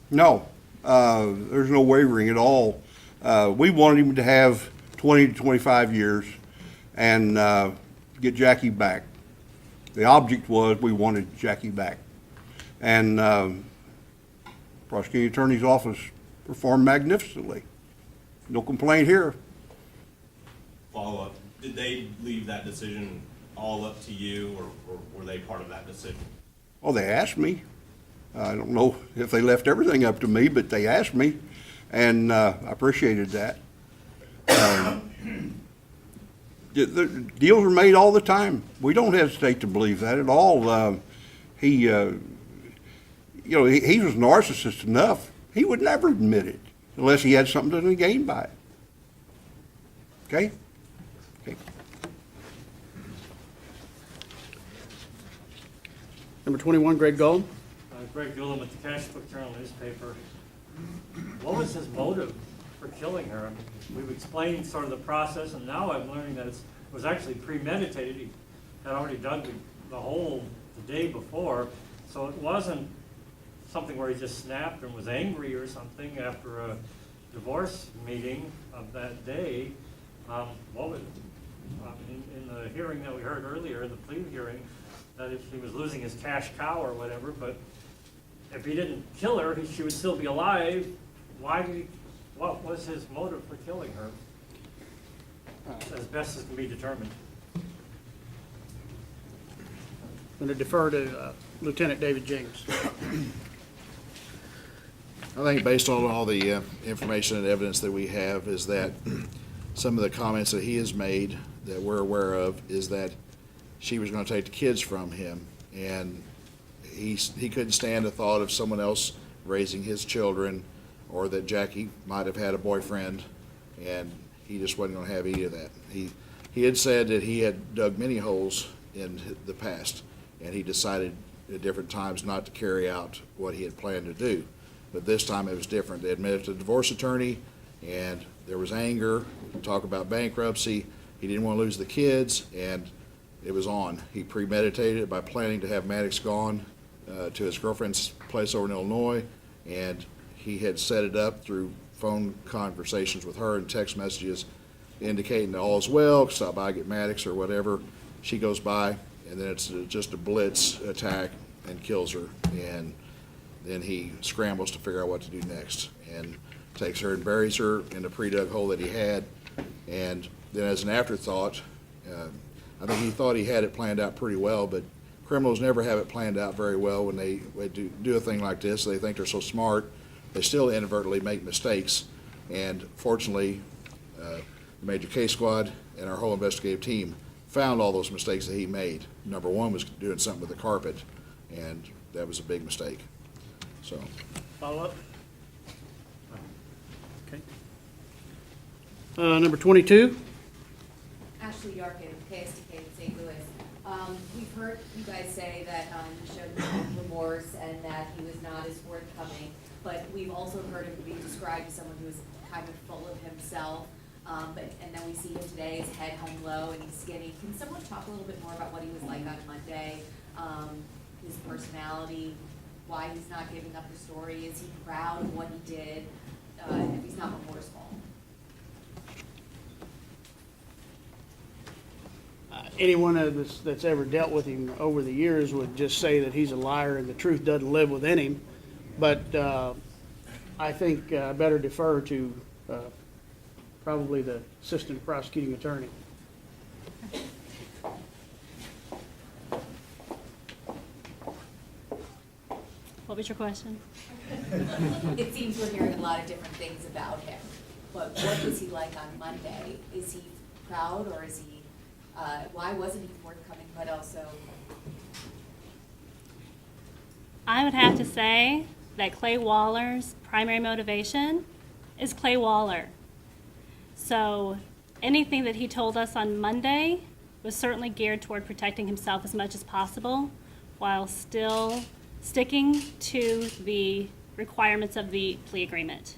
No, there's no wavering at all. We wanted him to have 20 to 25 years and get Jackie back. The object was we wanted Jackie back. And prosecuting attorney's office performed magnificently. No complaint here. Follow-up, did they leave that decision all up to you, or were they part of that decision? Well, they asked me. I don't know if they left everything up to me, but they asked me, and I appreciated that. The deals are made all the time. We don't hesitate to believe that at all. He was narcissist enough. He would never admit it unless he had something to gain by it. Okay? Okay. Number 21, Greg Gold. Greg Goulding with the Cashbook Journal newspaper. What was his motive for killing her? I mean, we've explained sort of the process, and now I'm learning that it was actually premeditated. He had already dug the hole the day before, so it wasn't something where he just snapped and was angry or something after a divorce meeting of that day. What was in the hearing that we heard earlier, the plea hearing, that if he was losing his cash cow or whatever, but if he didn't kill her, she would still be alive. What was his motive for killing her? As best as can be determined. I'm going to defer to Lieutenant David James. I think based on all the information and evidence that we have is that some of the comments that he has made that we're aware of is that she was going to take the kids from him, and he couldn't stand the thought of someone else raising his children, or that Jackie might have had a boyfriend, and he just wasn't going to have any of that. He had said that he had dug many holes in the past, and he decided at different times not to carry out what he had planned to do. But this time it was different. They admitted to the divorce attorney, and there was anger, talk about bankruptcy. He didn't want to lose the kids, and it was on. He premeditated it by planning to have Maddox gone to his girlfriend's place over in Illinois, and he had set it up through phone conversations with her and text messages indicating that all is well, stop by, get Maddox or whatever. She goes by, and then it's just a blitz attack and kills her, and then he scrambles to figure out what to do next and takes her and buries her in the pre-dug hole that he had. And then as an afterthought, I think he thought he had it planned out pretty well, but criminals never have it planned out very well when they do a thing like this. They think they're so smart, they still inadvertently make mistakes. And fortunately, the Major Case Squad and our whole investigative team found all those mistakes that he made. Number one was doing something with the carpet, and that was a big mistake. So, Follow up? Okay. Number 22? Ashley Yarkin, KSTK in St. Louis. We've heard you guys say that he showed no remorse and that he was not as forthcoming, but we've also heard him be described as someone who is kind of full of himself. And then we see him today, his head hung low and he's skinny. Can someone talk a little bit more about what he was like on Monday? His personality, why he's not giving up the story? Is he proud of what he did? If he's not remorseful? Anyone that's ever dealt with him over the years would just say that he's a liar and the truth doesn't live within him. But I think I better defer to probably the assistant prosecuting attorney. What was your question? It seems we're hearing a lot of different things about him, but what was he like on Monday? Is he proud, or is he, why wasn't he forthcoming, but also? I would have to say that Clay Waller's primary motivation is Clay Waller. So anything that he told us on Monday was certainly geared toward protecting himself as much as possible while still sticking to the requirements of the plea agreement.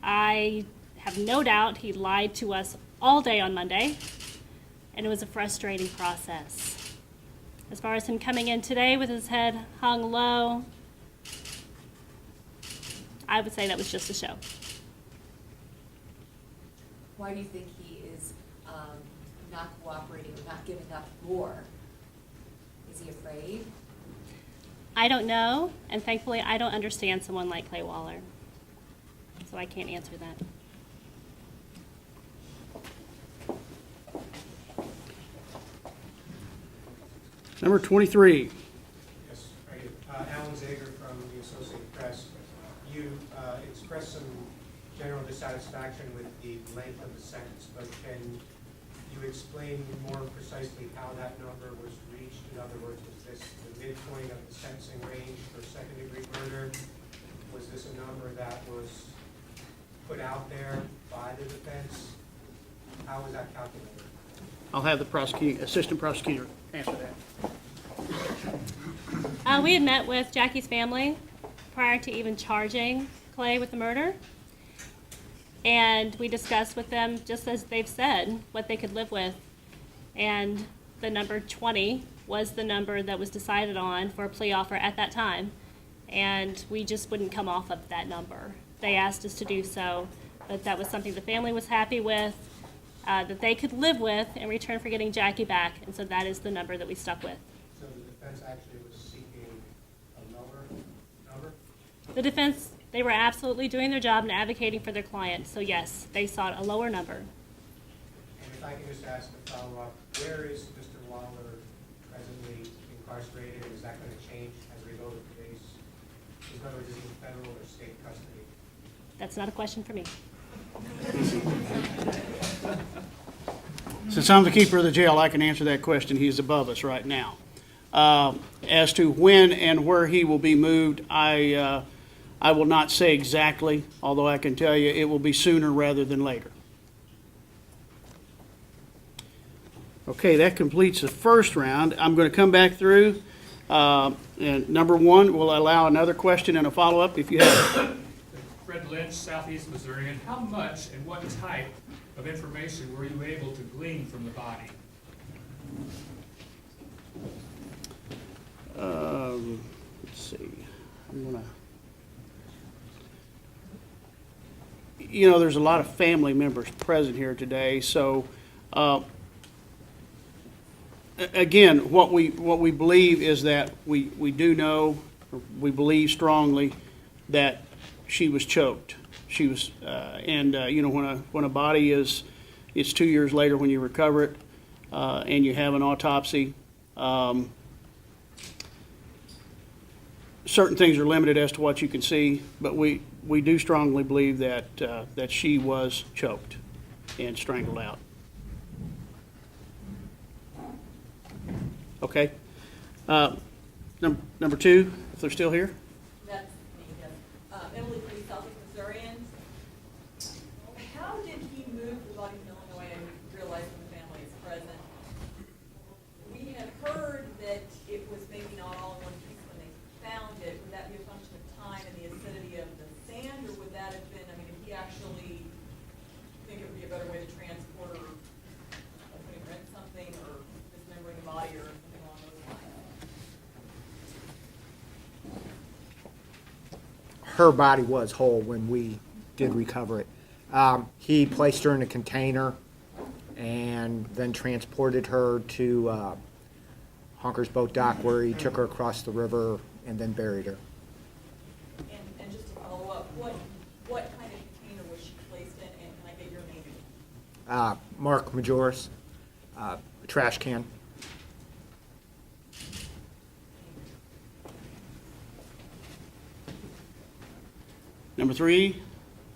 I have no doubt he lied to us all day on Monday, and it was a frustrating process. As far as him coming in today with his head hung low, I would say that was just a show. Why do you think he is not cooperating or not giving up more? Is he afraid? I don't know, and thankfully I don't understand someone like Clay Waller, so I can't answer that. Number 23. Yes, Alan Zager from the Associated Press. You expressed some general dissatisfaction with the length of the sentence, but can you explain more precisely how that number was reached? In other words, was this the midpoint of the sentencing range for second-degree murder? Was this a number that was put out there by the defense? How was that calculated? I'll have the assistant prosecutor answer that. We had met with Jackie's family prior to even charging Clay with the murder. And we discussed with them, just as they've said, what they could live with. And the number 20 was the number that was decided on for a plea offer at that time. And we just wouldn't come off of that number. They asked us to do so, but that was something the family was happy with, that they could live with in return for getting Jackie back. And so that is the number that we stuck with. So the defense actually was seeking a lower number? The defense, they were absolutely doing their job and advocating for their client. So yes, they sought a lower number. And if I can just ask a follow-up, where is Mr. Waller presently incarcerated? Is that going to change as a result of today's? In other words, is he in federal or state custody? That's not a question for me. Since I'm the keeper of the jail, I can answer that question. He's above us right now. As to when and where he will be moved, I will not say exactly, although I can tell you it will be sooner rather than later. Okay, that completes the first round. I'm going to come back through, and number one, we'll allow another question and a follow-up if you have it. Fred Lynch, Southeast Missourian. How much and what type of information were you able to glean from the body? Let's see. There's a lot of family members present here today, so again, what we believe is that we do know, or we believe strongly that she was choked. She was, when a body is, it's 2 years later when you recover it, and you have an autopsy. Certain things are limited as to what you can see, but we do strongly believe that she was choked and strangled out. Okay. Number two, if they're still here. That's me, yes. Emily Lee, Southeast Missourian. How did he move the body from Illinois and realize when the family is present? We had heard that it was maybe not all in one piece when they found it. Would that be a function of time and the acidity of the sand, or would that have been, I mean, if he actually think it would be a better way to transport, or putting rent something, or dismembering the body, or something along those lines? Her body was whole when we did recover it. He placed her in a container and then transported her to Honker's Boat Dock, where he took her across the river and then buried her. And just to follow up, what kind of container was she placed in, and can I get your name? Mark Majoris, a trash can. Number three,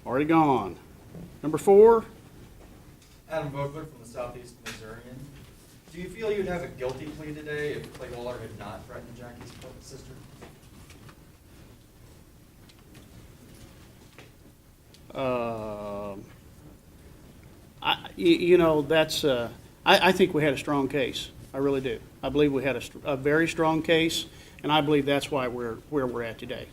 already gone. Number four, Adam Vogler from the Southeast Missourian. Do you feel you'd have a guilty plea today if Clay Waller had not threatened Jackie's sister? I think we had a strong case. I really do. I believe we had a very strong case, and I believe that's why we're where we're at today.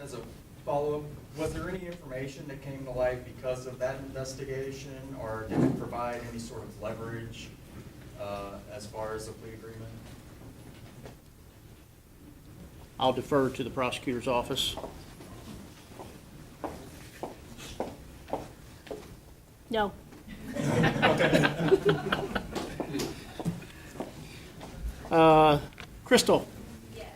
As a follow-up, was there any information that came to light because of that investigation, or did it provide any sort of leverage as far as the plea agreement? I'll defer to the prosecutor's office. No. Crystal. Yes,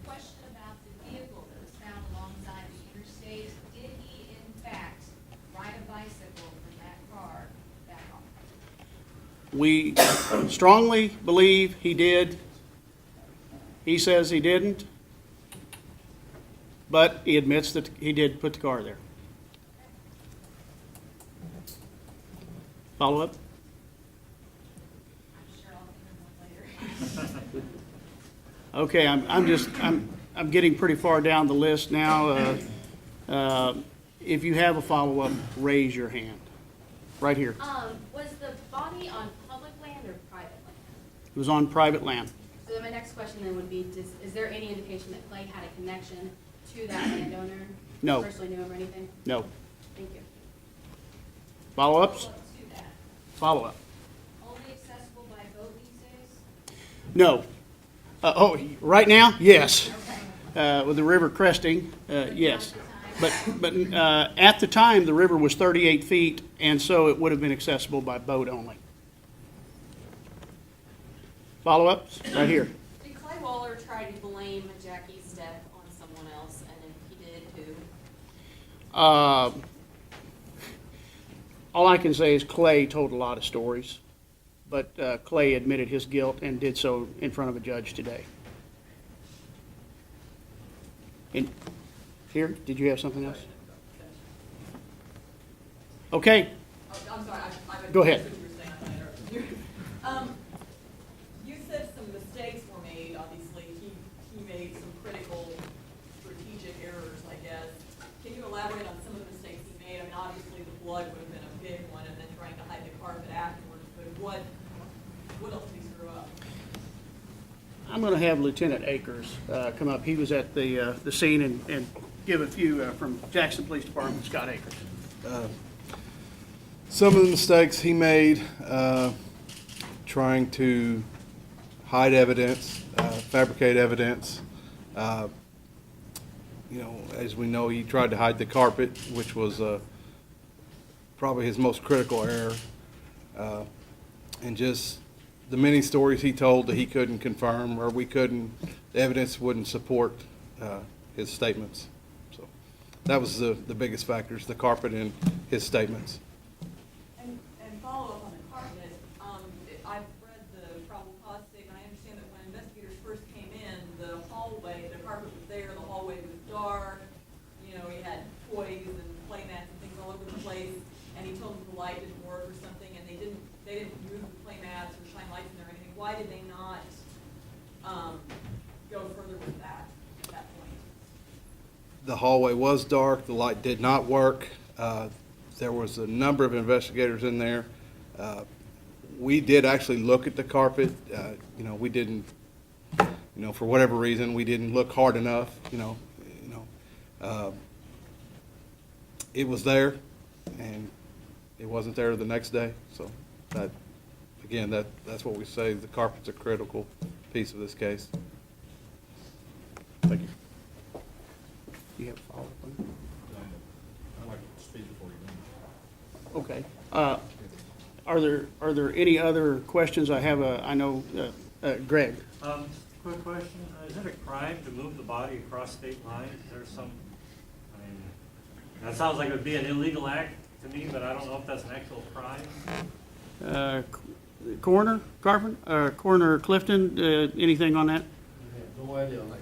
question about the vehicle that was found alongside the interstate. Did he in fact ride a bicycle from that car back home? We strongly believe he did. He says he didn't, but he admits that he did put the car there. Follow up? I'm sure I'll hear one later. Okay, I'm getting pretty far down the list now. If you have a follow-up, raise your hand. Right here. Was the body on public land or private land? It was on private land. So then my next question then would be, is there any indication that Clay had a connection to that landowner? No. Personally knew him or anything? No. Thank you. Follow-ups? Follow-up to that. Follow-up. Only accessible by boat these days? No. Right now? Yes. With the river cresting, yes. But at the time, the river was 38 feet, and so it would have been accessible by boat only. Follow-ups? Right here. Did Clay Waller try to blame Jackie's death on someone else, and if he did, who? All I can say is Clay told a lot of stories, but Clay admitted his guilt and did so in front of a judge today. Here, did you have something else? Okay. I'm sorry, Go ahead. You said some mistakes were made, obviously. He made some critical strategic errors, I guess. Can you elaborate on some of the mistakes he made? I mean, obviously the blood would have been a big one, and then trying to hide the carpet afterwards, but what else did he screw up? I'm going to have Lieutenant Akers come up. He was at the scene and give a few from Jackson Police Department, Scott Akers. Some of the mistakes he made, trying to hide evidence, fabricate evidence. As we know, he tried to hide the carpet, which was probably his most critical error. And just the many stories he told that he couldn't confirm, or the evidence wouldn't support his statements. So that was the biggest factors, the carpet and his statements. And follow up on the carpet, I've read the probable cause statement. I understand that when investigators first came in, the carpet was there, the hallway was dark, you had toys and play mats and things all over the place, and he told them the light didn't work or something, and they didn't move the play mats or shine lights in there or anything. Why did they not go further with that at that point? The hallway was dark, the light did not work. There was a number of investigators in there. We did actually look at the carpet. We didn't, for whatever reason, we didn't look hard enough, It was there, and it wasn't there the next day. So that, again, that's what we say, the carpet's a critical piece of this case. Thank you. Do you have a follow-up on that? I'd like to speak before you do. Okay. Are there any other questions? I know, Greg. Quick question, is it a crime to move the body across state lines? That sounds like it would be an illegal act to me, but I don't know if that's an actual crime. Coroner Coroner Clifton, anything on that? No idea on that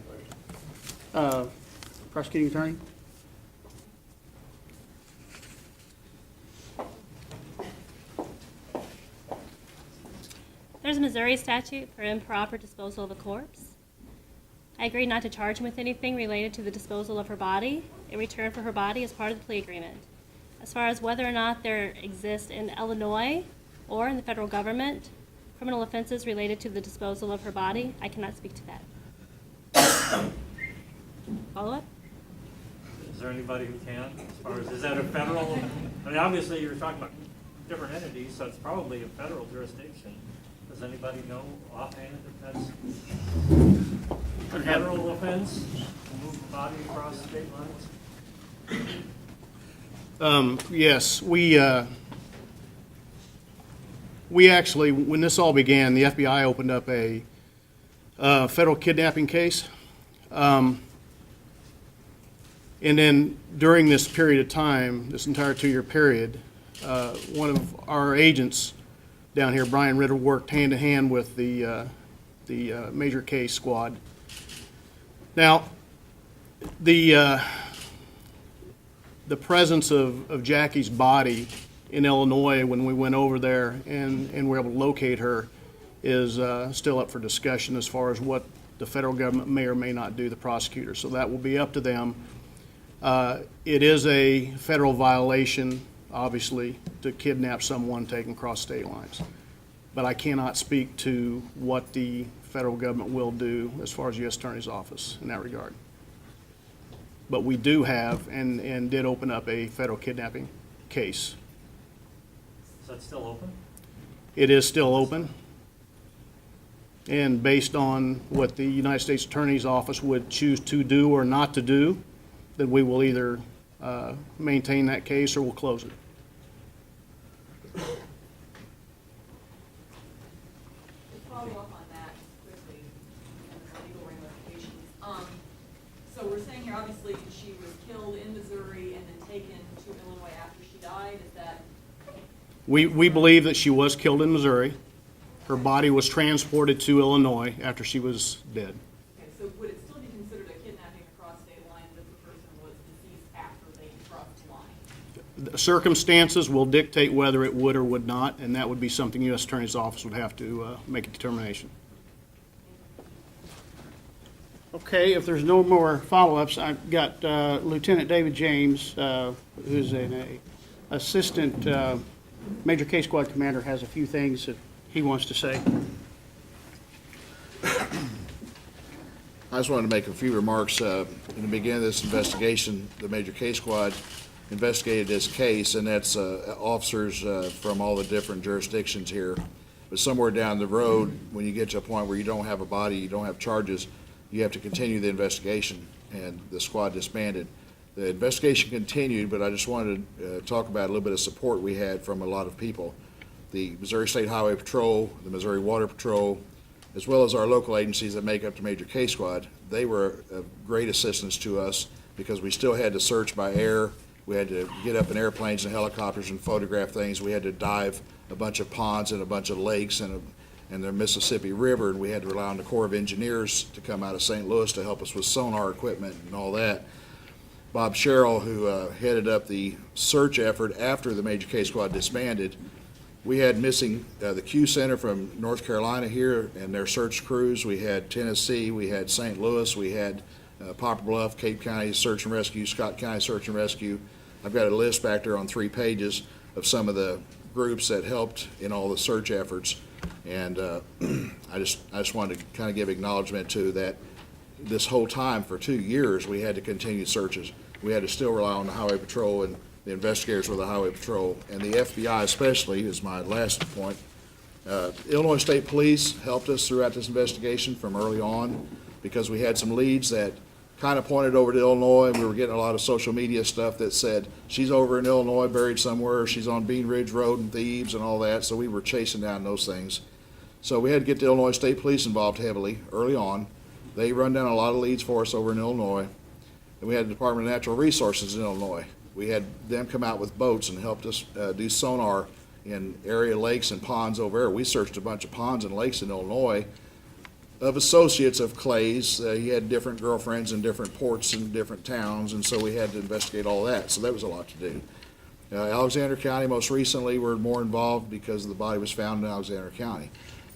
question. Prosecuting attorney? There's a Missouri statute for improper disposal of a corpse. I agreed not to charge him with anything related to the disposal of her body in return for her body as part of the plea agreement. As far as whether or not there exist in Illinois or in the federal government criminal offenses related to the disposal of her body, I cannot speak to that. Follow up? Is there anybody who can, as far as, is that a federal, obviously you're talking about different entities, so it's probably a federal jurisdiction. Does anybody know offhand if that's a federal offense to move the body across state lines? Yes, we actually, when this all began, the FBI opened up a federal kidnapping case. And then during this period of time, this entire 2-year period, one of our agents down here, Brian Ritter, worked hand in hand with the major case squad. Now, the presence of Jackie's body in Illinois when we went over there and were able to locate her is still up for discussion as far as what the federal government may or may not do, the prosecutor. So that will be up to them. It is a federal violation, obviously, to kidnap someone taken across state lines. But I cannot speak to what the federal government will do as far as U.S. Attorney's Office in that regard. But we do have and did open up a federal kidnapping case. Is that still open? It is still open. And based on what the United States Attorney's Office would choose to do or not to do, then we will either maintain that case or we'll close it. To follow up on that quickly, and the legal ramifications. So we're saying here, obviously, she was killed in Missouri and then taken to Illinois after she died. Is that? We believe that she was killed in Missouri. Her body was transported to Illinois after she was dead. Okay, so would it still be considered a kidnapping across state lines if the person was deceased after they crossed the line? The circumstances will dictate whether it would or would not, and that would be something U.S. Attorney's Office would have to make a determination. Okay, if there's no more follow-ups, I've got Lieutenant David James, who's an assistant Major Case Squad Commander, has a few things that he wants to say. I just wanted to make a few remarks. In the beginning of this investigation, the Major Case Squad investigated this case, and that's officers from all the different jurisdictions here. But somewhere down the road, when you get to a point where you don't have a body, you don't have charges, you have to continue the investigation, and the squad disbanded. The investigation continued, but I just wanted to talk about a little bit of support we had from a lot of people. The Missouri State Highway Patrol, the Missouri Water Patrol, as well as our local agencies that make up the Major Case Squad, they were of great assistance to us because we still had to search by air. We had to get up in airplanes and helicopters and photograph things. We had to dive a bunch of ponds and a bunch of lakes and the Mississippi River, and we had to rely on the Corps of Engineers to come out of St. Louis to help us with sonar equipment and all that. Bob Sherrill, who headed up the search effort after the Major Case Squad disbanded, We had missing the Q Center from North Carolina here and their search crews. We had Tennessee, we had St. Louis, we had Poplar Bluff, Cape County Search and Rescue, Scott County Search and Rescue. I've got a list back there on 3 pages of some of the groups that helped in all the search efforts. And I just wanted to kind of give acknowledgement to that. This whole time, for 2 years, we had to continue searches. We had to still rely on the Highway Patrol and the investigators with the Highway Patrol, and the FBI especially is my last point. Illinois State Police helped us throughout this investigation from early on because we had some leads that kind of pointed over to Illinois, and we were getting a lot of social media stuff that said, she's over in Illinois buried somewhere, she's on Bean Ridge Road in Thebes and all that, so we were chasing down those things. So we had to get the Illinois State Police involved heavily early on. They run down a lot of leads for us over in Illinois. And we had the Department of Natural Resources in Illinois. We had them come out with boats and helped us do sonar in area lakes and ponds over there. We searched a bunch of ponds and lakes in Illinois of associates of Clay's. He had different girlfriends in different ports and different towns, and so we had to investigate all that. So that was a lot to do. Alexander County, most recently, were more involved because the body was found in Alexander County.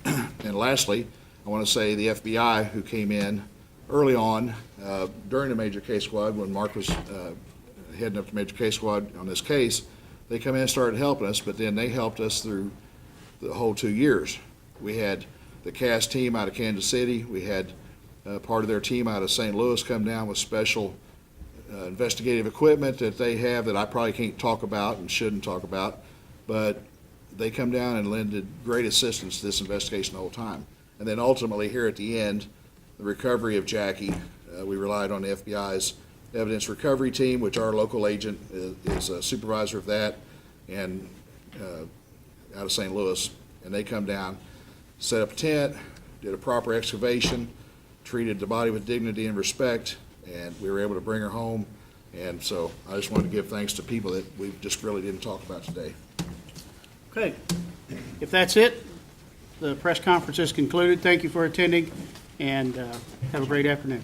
And lastly, I want to say the FBI, who came in early on during the Major Case Squad, when Mark was heading up the Major Case Squad on this case, they come in and started helping us, but then they helped us through the whole 2 years. We had the CAS team out of Kansas City. We had part of their team out of St. Louis come down with special investigative equipment that they have that I probably can't talk about and shouldn't talk about, but they come down and lended great assistance to this investigation the whole time. And then ultimately, here at the end, the recovery of Jackie, we relied on the FBI's evidence recovery team, which our local agent is a supervisor of that, and out of St. Louis. And they come down, set up a tent, did a proper excavation, treated the body with dignity and respect, and we were able to bring her home. And so I just wanted to give thanks to people that we just really didn't talk about today. Okay. If that's it, the press conference is concluded. Thank you for attending, and have a great afternoon.